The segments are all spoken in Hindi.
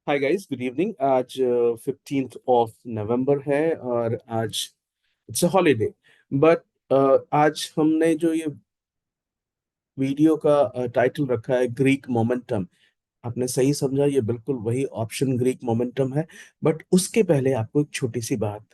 Hi guys, good evening. आज 15th ऑफ नवंबर है और आज इट्स अ हॉलीडे। बट आज हमने जो ये वीडियो का टाइटल रखा है ग्रीक मोमेंटम। आपने सही समझा, ये बिल्कुल वही ऑप्शन ग्रीक मोमेंटम है। बट उसके पहले आपको एक छोटी सी बात।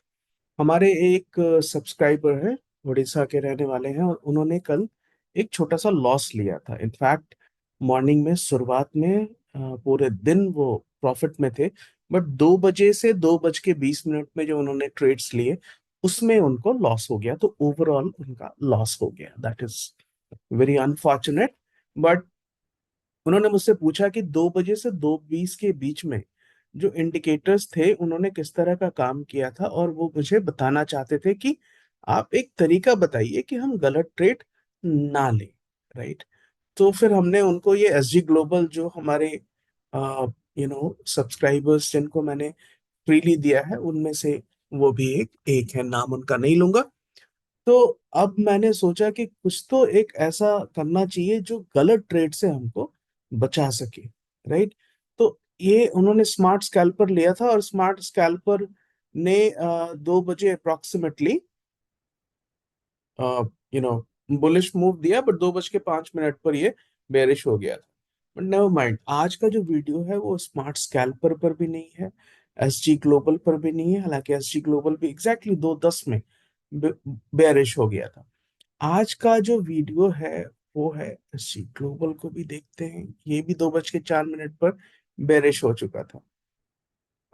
हमारे एक सब्सक्राइबर है, उड़ीसा के रहने वाले हैं, और उन्होंने कल एक छोटा सा लॉस लिया था। इनफैक्ट मॉर्निंग में शुरुआत में पूरे दिन वो प्रॉफिट में थे। बट 2 बजे से 2:20 में जो उन्होंने ट्रेड्स लिए, उसमें उनको लॉस हो गया। तो ओवरऑल उनका लॉस हो गया। That is very unfortunate. But उन्होंने मुझसे पूछा कि 2 बजे से 2:20 के बीच में जो इंडिकेटर्स थे उन्होंने किस तरह का काम किया था, और वो मुझे बताना चाहते थे कि आप एक तरीका बताइए कि हम गलत ट्रेड ना लें। राइट। तो फिर हमने उनको ये एसजी ग्लोबल, जो हमारे सब्सक्राइबर्स जिनको मैंने फ्रीली दिया है, उनमें से वो भी एक एक है, नाम उनका नहीं लूंगा। तो अब मैंने सोचा कि कुछ तो एक ऐसा करना चाहिए जो गलत ट्रेड से हमको बचा सके। राइट। तो ये उन्होंने स्मार्ट स्कैल्पर लिया था, और स्मार्ट स्कैल्पर ने 2 बजे approximately you know bullish move दिया, बट 2:05 पर ये बेरिश हो गया था। बट नेवर माइंड, आज का जो वीडियो है वो स्मार्ट स्कैल्पर पर भी नहीं है, एसजी ग्लोबल पर भी नहीं है। हालांकि एसजी ग्लोबल भी एग्जैक्टली 2:10 में बेरिश हो गया था। आज का जो वीडियो है वो है एसजी ग्लोबल को भी देखते हैं। ये भी 2:04 पर बेरिश हो चुका था।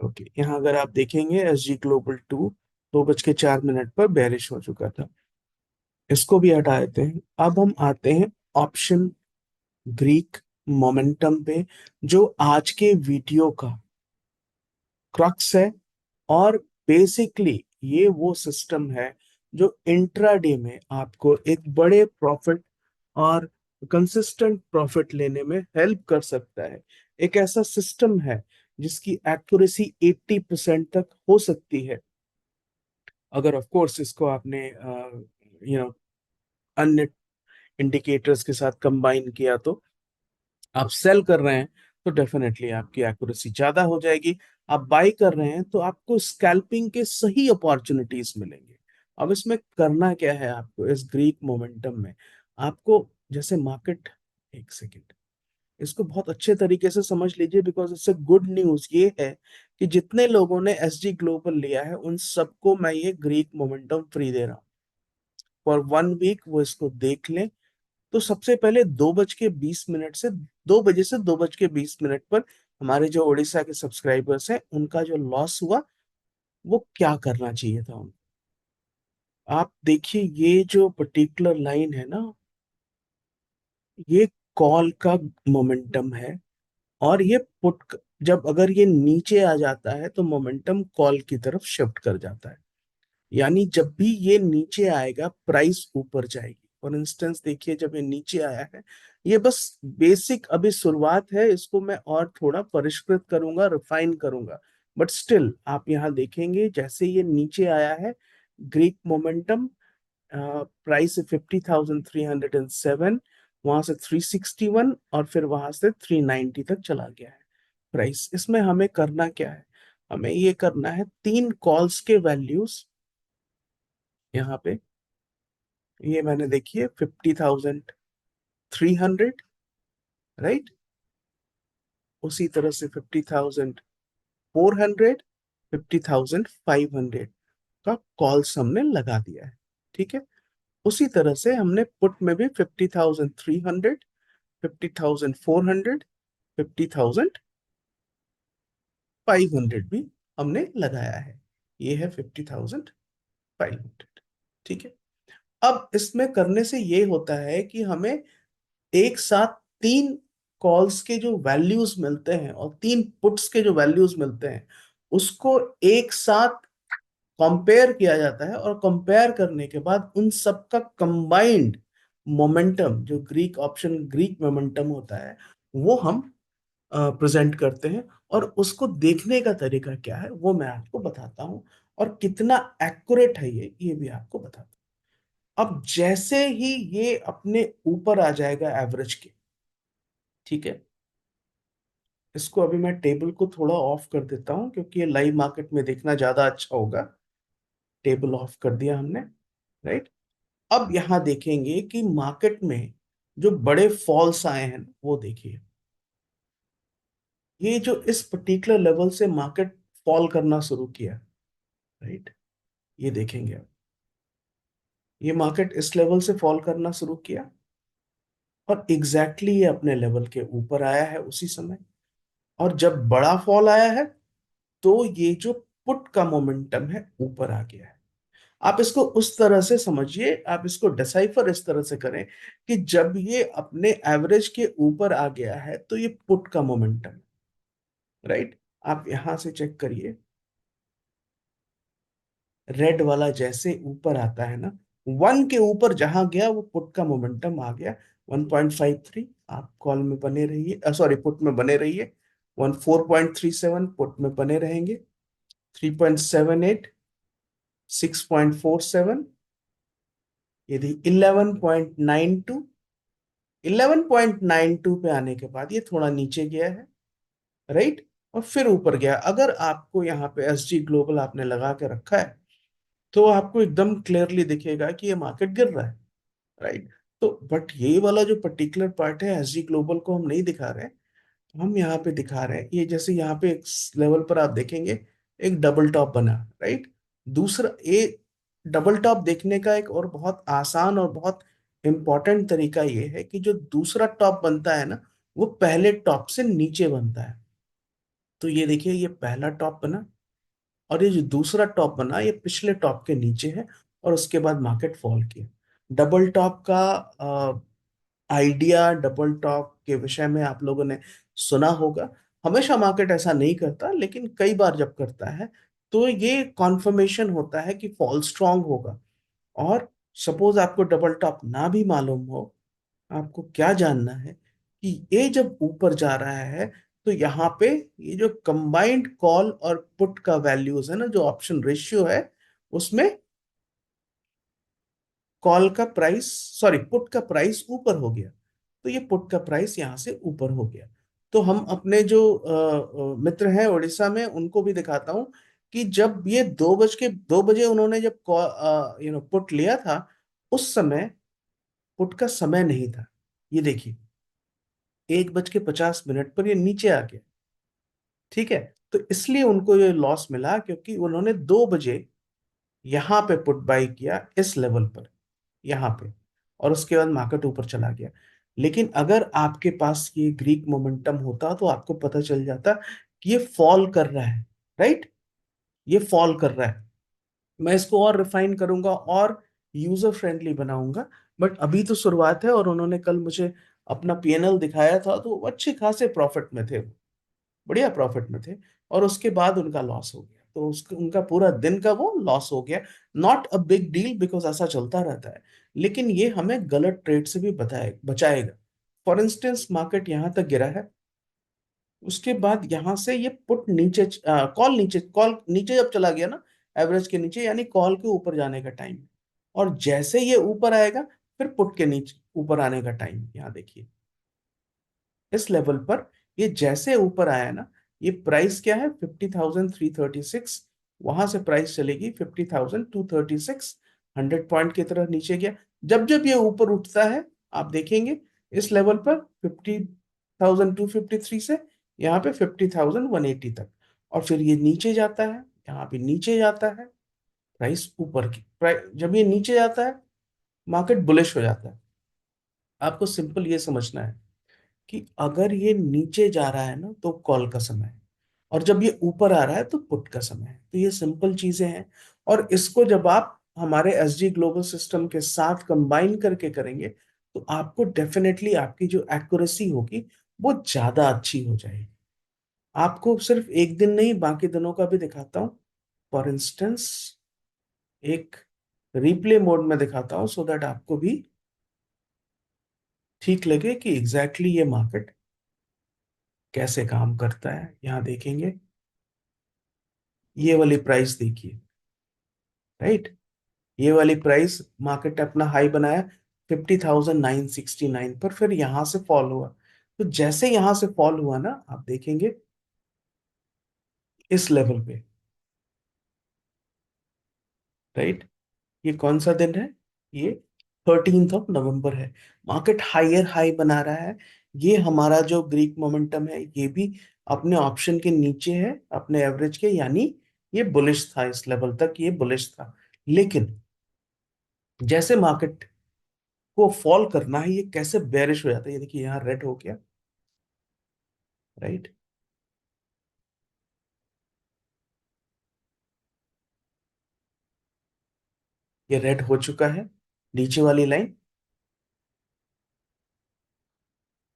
ओके, यहाँ अगर आप देखेंगे SG Global 2 2:04 पर बेरिश हो चुका था। इसको भी हटा देते हैं। अब हम आते हैं ऑप्शन ग्रीक मोमेंटम पे, जो आज के वीडियो का क्रक्स है। और बेसिकली ये वो सिस्टम है जो इंट्राडे में आपको एक बड़े प्रॉफिट और कंसिस्टेंट प्रॉफिट लेने में हेल्प कर सकता है। एक ऐसा सिस्टम है जिसकी एक्यूरेसी 80% तक हो सकती है, अगर ऑफ कोर्स इसको आपने अन्य इंडिकेटर्स के साथ कंबाइन किया। तो आप सेल कर रहे हैं तो डेफिनेटली आपकी एक्यूरेसी ज्यादा हो जाएगी। आप बाई कर रहे हैं तो आपको स्कैल्पिंग के सही अपॉर्चुनिटीज मिलेंगे। अब इसमें करना क्या है आपको इस ग्रीक मोमेंटम में? आपको जैसे मार्केट, एक सेकेंड, इसको बहुत अच्छे तरीके से समझ लीजिए, बिकॉज इससे गुड न्यूज ये है कि जितने लोगों ने एसजी ग्लोबल लिया है उन सबको मैं ये ग्रीक मोमेंटम फ्री दे रहा हूँ फॉर 1 वीक। वो इसको देख लें। तो सबसे पहले 2 बजे से 2:20 पर हमारे जो उड़ीसा के सब्सक्राइबर्स हैं उनका जो लॉस हुआ, वो क्या करना चाहिए था उनको। आप देखिए, ये जो पर्टिकुलर लाइन है ना, ये कॉल का मोमेंटम है। और ये जब अगर ये नीचे आ जाता है तो मोमेंटम कॉल की तरफ शिफ्ट कर जाता है। यानी जब भी ये नीचे आएगा प्राइस ऊपर जाएगी। फॉर इंस्टेंस देखिए, जब ये नीचे आया है, ये बस बेसिक अभी शुरुआत है, इसको मैं और थोड़ा परिष्कृत करूंगा, रिफाइन करूंगा। बट स्टिल आप यहाँ देखेंगे, जैसे ये नीचे आया है, ग्रीक मोमेंटम, प्राइस 50,307, वहां से 361, और फिर वहां से 390 तक चला गया है प्राइस। इसमें हमें करना क्या है? हमें ये करना है, 3 कॉल्स के वैल्यूज यहाँ पे। ये मैंने देखिए 50,300, राइट। उसी तरह से 50,400, 50,500 का कॉल्स हमने लगा दिया है। ठीक है। उसी तरह से हमने पुट में भी 50,300, 50,400, 50,500 भी हमने लगाया है। ये है 50,500। ठीक है। अब इसमें करने से ये होता है कि हमें एक साथ 3 कॉल्स के जो वैल्यूज मिलते हैं और 3 पुट्स के जो वैल्यूज मिलते हैं, उसको एक साथ कंपेयर किया जाता है। और कंपेयर करने के बाद उन सबका कंबाइंड मोमेंटम, जो ग्रीक ऑप्शन ग्रीक मोमेंटम होता है, वो हम प्रेजेंट करते हैं। और उसको देखने का तरीका क्या है वो मैं आपको बताता हूँ, और कितना एक्यूरेट है ये भी आपको बताता हूँ। अब जैसे ही ये अपने ऊपर आ जाएगा एवरेज के, ठीक है, इसको अभी मैं टेबल को थोड़ा ऑफ कर देता हूँ क्योंकि ये लाइव मार्केट में देखना ज्यादा अच्छा होगा। टेबल ऑफ कर दिया हमने, राइट। अब यहां देखेंगे कि मार्केट में जो बड़े फॉल्स आए हैं वो देखिए। ये जो इस पर्टिकुलर लेवल से मार्केट फॉल करना शुरू किया, राइट, ये देखेंगे आप। ये मार्केट इस लेवल से फॉल करना शुरू किया और एग्जैक्टली ये अपने लेवल के ऊपर आया है उसी समय। और जब बड़ा फॉल आया है तो ये जो पुट का मोमेंटम है ऊपर आ गया है। आप इसको उस तरह से समझिए, आप इसको डिसाइफर इस तरह से करें कि जब ये अपने एवरेज के ऊपर आ गया है तो ये पुट का मोमेंटम, राइट। आप यहां से चेक करिए, रेड वाला जैसे ऊपर आता है ना, वन के ऊपर जहां गया वो पुट का मोमेंटम आ गया 1.53। आप कॉल में बने रहिए, सॉरी पुट में बने रहिए। 14.37 पुट में बने रहेंगे। 3.78, 6.47, यदि 11.92, 11.92 पे आने के बाद ये थोड़ा नीचे गया है, राइट, और फिर ऊपर गया। अगर आपको यहाँ पे एस जी ग्लोबल आपने लगा के रखा है तो आपको एकदम क्लियरली दिखेगा कि ये मार्केट गिर रहा है, राइट। तो बट ये वाला जो पर्टिकुलर पार्ट है एस जी ग्लोबल को हम नहीं दिखा रहे हैं, हम यहाँ पे दिखा रहे हैं। ये जैसे यहाँ पे एक लेवल पर आप देखेंगे एक डबल टॉप बना, राइट। दूसरा ये डबल टॉप देखने का एक और बहुत आसान और बहुत इंपॉर्टेंट तरीका ये है कि जो दूसरा टॉप बनता है ना वो पहले टॉप से नीचे बनता है। तो ये देखिए ये पहला टॉप बना और ये जो दूसरा टॉप बना ये पिछले टॉप के नीचे है और उसके बाद मार्केट फॉल किया। डबल टॉप का आइडिया, डबल टॉप के विषय में आप लोगों ने सुना होगा। हमेशा मार्केट ऐसा नहीं करता लेकिन कई बार जब करता है तो ये कॉन्फर्मेशन होता है कि फॉल स्ट्रांग होगा। और सपोज आपको डबल टॉप ना भी मालूम हो, आपको क्या जानना है कि ये जब ऊपर जा रहा है तो यहाँ पे ये जो कंबाइंड कॉल और पुट का वैल्यूज है ना, जो ऑप्शन रेशियो है उसमें कॉल का प्राइस, सॉरी पुट का प्राइस ऊपर हो गया। तो ये पुट का प्राइस यहाँ से ऊपर हो गया। तो हम अपने जो मित्र हैं उड़ीसा में उनको भी दिखाता हूँ कि जब ये 2 बजे उन्होंने जब पुट लिया था, उस समय पुट का समय नहीं था। ये देखिए 1:50 पर ये नीचे आ गया, ठीक है। तो इसलिए उनको ये लॉस मिला क्योंकि उन्होंने 2 बजे यहाँ पे पुट बाई किया इस लेवल पर, यहाँ पे, और उसके बाद मार्केट ऊपर चला गया। लेकिन अगर आपके पास ये ग्रीक मोमेंटम होता तो आपको पता चल जाता कि ये फॉल कर रहा है, राइट, ये फॉल कर रहा है। मैं इसको और रिफाइन करूंगा और यूजर फ्रेंडली बनाऊंगा। बट अभी तो शुरुआत है और उन्होंने कल मुझे अपना पीएनएल दिखाया था तो वो अच्छे खासे प्रॉफिट में थे, बढ़िया प्रॉफिट में थे। और उसके बाद उनका लॉस हो गया, तो उसका उनका पूरा दिन का वो लॉस हो गया। Not a big deal because ऐसा चलता रहता है, लेकिन ये हमें गलत ट्रेड से भी बचाएगा। फॉर इंस्टेंस मार्केट यहाँ तक गिरा है, उसके बाद यहाँ से ये पुट नीचे, कॉल नीचे जब चला गया ना एवरेज के नीचे, यानी कॉल के ऊपर जाने का टाइम। और जैसे ये ऊपर आएगा फिर पुट के नीचे ऊपर आने का टाइम। यहाँ देखिए इस लेवल पर ये जैसे ऊपर आया ना, ये प्राइस क्या है 50,336, वहां से प्राइस चलेगी 50,236। 100 पॉइंट की तरह नीचे गया। जब जब ये ऊपर उठता है आप देखेंगे इस लेवल पर 50,253 से यहाँ पे 50,180 तक, और फिर ये नीचे जाता है, यहाँ पे नीचे जाता है, प्राइस ऊपर की प्राइस जब ये नीचे जाता है मार्केट बुलिश हो जाता है। आपको सिंपल ये समझना है कि अगर ये नीचे जा रहा है ना तो कॉल का समय है, और जब ये ऊपर आ रहा है तो पुट का समय है। तो ये सिंपल चीजें हैं। और इसको जब आप हमारे एसजी ग्लोबल सिस्टम के साथ कंबाइन करके करेंगे तो आपको डेफिनेटली आपकी जो एक्यूरेसी होगी वो ज्यादा अच्छी हो जाएगी। आपको सिर्फ एक दिन नहीं बाकी दिनों का भी दिखाता हूँ। फॉर इंस्टेंस एक रिप्ले मोड में दिखाता हूँ सो दैट आपको भी ठीक लगे कि एग्जैक्टली ये मार्केट कैसे काम करता है। यहाँ देखेंगे ये वाली प्राइस देखिए, राइट, ये वाली प्राइस मार्केट अपना हाई बनाया 50,969 पर, फिर यहां से फॉल हुआ। तो जैसे यहां से फॉल हुआ ना, आप देखेंगे इस लेवल पे, राइट। ये कौन सा दिन है? ये 13 नवंबर है। मार्केट हायर हाई बना रहा है। ये हमारा जो ग्रीक मोमेंटम है ये भी अपने ऑप्शन के नीचे है, अपने एवरेज के, यानी ये बुलिश था, इस लेवल तक ये बुलिश था। लेकिन जैसे मार्केट को फॉल करना है, ये कैसे बेरिश हो जाता है, ये देखिए यहाँ रेड हो गया, राइट। ये रेड हो चुका है, नीचे वाली लाइन।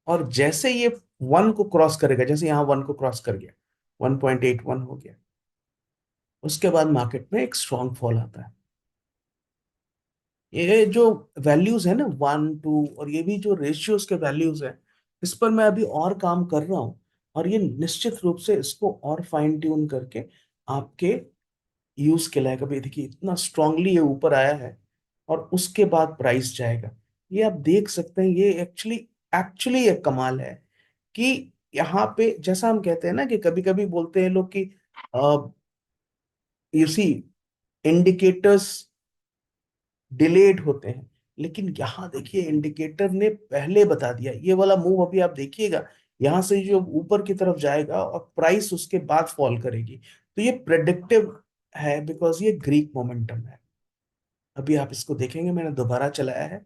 और जैसे ये 1 को क्रॉस करेगा, जैसे यहाँ 1 को क्रॉस कर गया, 1.81 हो गया, उसके बाद मार्केट में एक स्ट्रांग फॉल आता है। ये जो वैल्यूज है ना 1 2, और ये भी जो रेशियोज के वैल्यूज है, इस पर मैं अभी और काम कर रहा हूँ। और ये निश्चित रूप से इसको और फाइन ट्यून करके आपके यूज के लायक। अभी देखिए इतना स्ट्रांगली ये ऊपर आया है, और उसके बाद प्राइस जाएगा। ये आप देख सकते हैं, ये एक्चुअली एक्चुअली एक कमाल है कि यहाँ पे, जैसा हम कहते हैं ना कि कभी कभी बोलते हैं लोग कि यू सी इंडिकेटर्स डिलेड होते हैं, लेकिन यहाँ देखिए इंडिकेटर ने पहले बता दिया। ये वाला मूव अभी आप देखिएगा, यहां से जो ऊपर की तरफ जाएगा और प्राइस उसके बाद फॉल करेगी। तो ये प्रेडिक्टिव है, बिकॉज ये ग्रीक मोमेंटम है। अभी आप इसको देखेंगे, मैंने दोबारा चलाया है,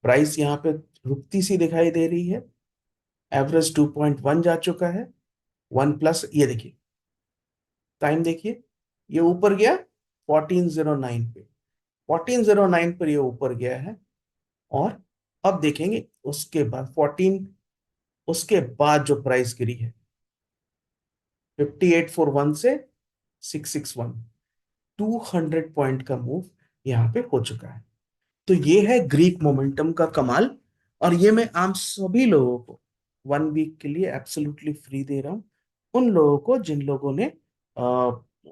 प्राइस यहाँ पे रुकती सी दिखाई दे रही है। एवरेज 2.1 जा चुका है, 1 प्लस, ये देखिए टाइम देखिए, ये ऊपर गया 1409 पे, 1409 पर ये ऊपर गया है। और अब देखेंगे उसके बाद 14, उसके बाद जो प्राइस गिरी है 5841 से 661, 200 पॉइंट का मूव यहाँ पे हो चुका है। तो ये है ग्रीक मोमेंटम का कमाल। और ये मैं आम सभी लोगों को 1 वीक के लिए एब्सोल्युटली फ्री दे रहा हूँ। उन लोगों को जिन लोगों ने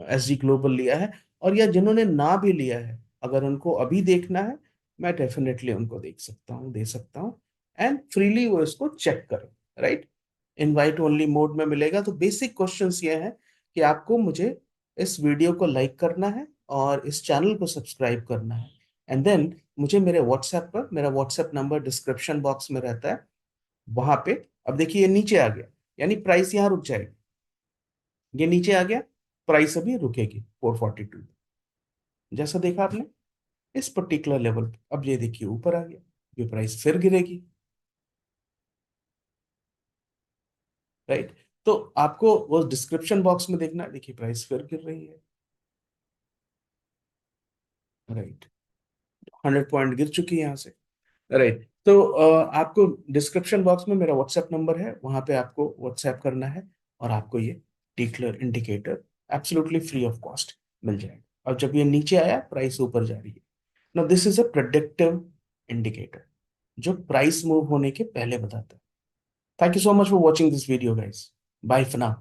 एसजी ग्लोबल लिया है, और या जिन्होंने ना भी लिया है, अगर उनको अभी देखना है, मैं डेफिनेटली उनको देख सकता हूँ, दे सकता हूँ। एंड फ्रीली वो इसको चेक करें, राइट। इनवाइट ओनली मोड में मिलेगा। तो बेसिक क्वेश्चंस ये हैं कि आपको मुझे इस वीडियो को लाइक करना है और इस चैनल को सब्सक्राइब करना है। एंड देन मुझे मेरे व्हाट्सएप पर, मेरा व्हाट्सएप नंबर डिस्क्रिप्शन बॉक्स में रहता है, वहां पे। अब देखिए ये नीचे आ गया, यानी प्राइस यहाँ रुक जाएगी। ये नीचे आ गया, प्राइस अभी रुकेगी 442, जैसा देखा आपने इस पर्टिकुलर लेवल पे। अब ये देखिए ऊपर आ गया, ये प्राइस फिर गिरेगी, राइट। तो आपको वो डिस्क्रिप्शन बॉक्स में देखना है, देखिए प्राइस फिर गिर रही है, राइट। 100 पॉइंट गिर चुकी है यहाँ से, राइट। तो आपको डिस्क्रिप्शन बॉक्स में मेरा व्हाट्सएप नंबर है, वहां पे आपको व्हाट्सएप करना है, और आपको ये tickler indicator absolutely free of cost मिल जाएगा। और जब ये नीचे आया, प्राइस ऊपर जा रही है। Now this is a predictive indicator, जो प्राइस मूव होने के पहले बताता है। Thank you so much for watching this video guys. Bye for now.